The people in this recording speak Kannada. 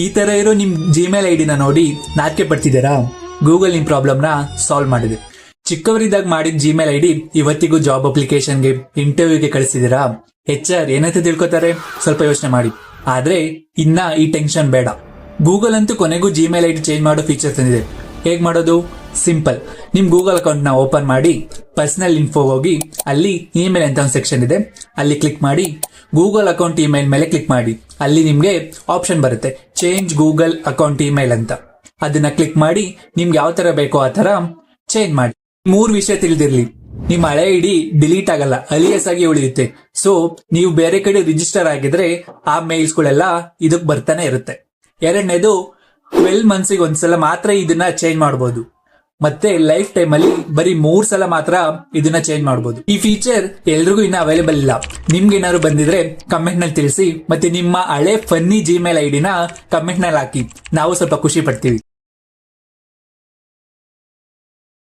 ಈ ತರ ಇರೋ ನಿಮ್ ಜಿಮೇಲ್ ಐಡಿನ ನೋಡಿ ನಾಚಿಕೆ ಪಡ್ತಿದ್ದೀರಾ? ಗೂಗಲ್ ನಿಮ್ ಪ್ರಾಬ್ಲಮ್ ನ ಸಾಲ್ವ್ ಮಾಡಿದೆ. ಚಿಕ್ಕವರಿದ್ದಾಗ ಮಾಡಿದ ಜಿಮೇಲ್ ಐಡಿ ಇವತ್ತಿಗೂ ಜಾಬ್ ಅಪ್ಲಿಕೇಶನ್ಗೆ, ಇಂಟರ್ವ್ಯೂಗೆ ಕಳಿಸಿದೀರಾ? HR ಏನಂತ ತಿಳ್ಕೊತಾರೆ? ಸ್ವಲ್ಪ ಯೋಚನೆ ಮಾಡಿ. ಆದ್ರೆ ಇನ್ನ ಈ ಟೆನ್ಷನ್ ಬೇಡ. ಗೂಗಲ್ ಅಂತೂ ಕೊನೆಗೂ ಜಿಮೇಲ್ ಐಡಿ ಚೇಂಜ್ ಮಾಡೋ ಫೀಚರ್ ತಂದಿದೆ. ಹೇಗ್ ಮಾಡೋದು? ಸಿಂಪಲ್. ನಿಮ್ ಗೂಗಲ್ ಅಕೌಂಟ್ ನ ಓಪನ್ ಮಾಡಿ ಪರ್ಸನಲ್ ಇನ್ಫೋ ಹೋಗಿ ಅಲ್ಲಿ ಇಮೇಲ್ ಅಂತ ಒಂದು ಸೆಕ್ಷನ್ ಇದೆ, ಅಲ್ಲಿ ಕ್ಲಿಕ್ ಮಾಡಿ ಗೂಗಲ್ ಅಕೌಂಟ್ ಇಮೇಲ್ ಮೇಲೆ ಕ್ಲಿಕ್ ಮಾಡಿ. ಅಲ್ಲಿ ನಿಮ್ಗೆ ಆಪ್ಷನ್ ಬರುತ್ತೆ ಚೇಂಜ್ ಗೂಗಲ್ ಅಕೌಂಟ್ ಇಮೇಲ್ ಅಂತ. ಅದನ್ನ ಕ್ಲಿಕ್ ಮಾಡಿ ನಿಮ್ಗೆ ಯಾವ ತರ ಬೇಕೋ ಆ ತರ ಚೇಂಜ್ ಮಾಡಿ. 3 ವಿಷಯ ತಿಳಿದಿರ್ಲಿ. ನಿಮ್ಮ ಹಳೆ ಐಡಿ ಡಿಲೀಟ್ ಆಗಲ್ಲ, ಅಲಿಯಸ್ ಆಗಿ ಉಳಿಯುತ್ತೆ. ಸೊ ನೀವು ಬೇರೆ ಕಡೆ ರಿಜಿಸ್ಟರ್ ಆಗಿದ್ರೆ ಆ ಮೇಲ್ಸ್ ಗಳೆಲ್ಲ ಇದಕ್ ಬರ್ತಾನೆ ಇರುತ್ತೆ. ಎರಡನೇದು 12 ಮಂತ್ಸಿಗೆ ಒಂದ್ಸಲ ಮಾತ್ರ ಇದನ್ನ ಚೇಂಜ್ ಮಾಡಬಹುದು. ಮತ್ತೆ ಲೈಫ್ ಟೈಮ್ ಅಲ್ಲಿ ಬರೀ 3 ಸಲ ಮಾತ್ರ ಇದನ್ನ ಚೇಂಜ್ ಮಾಡಬಹುದು. ಈ ಫೀಚರ್ ಎಲ್ರಿಗೂ ಇನ್ನ ಅವೈಲೇಬಲ್ ಇಲ್ಲ. ನಿಮ್ಗೆ ಏನಾದ್ರು ಬಂದಿದ್ರೆ ಕಮೆಂಟ್ ನಲ್ಲಿ ತಿಳಿಸಿ. ಮತ್ತೆ ನಿಮ್ಮ ಹಳೆ ಫನ್ನಿ ಜಿಮೇಲ್ ಐಡಿನ ಕಮೆಂಟ್ ನಲ್ಲಿ ಹಾಕಿ. ನಾವು ಸ್ವಲ್ಪ ಖುಷಿ ಪಡ್ತೀವಿ.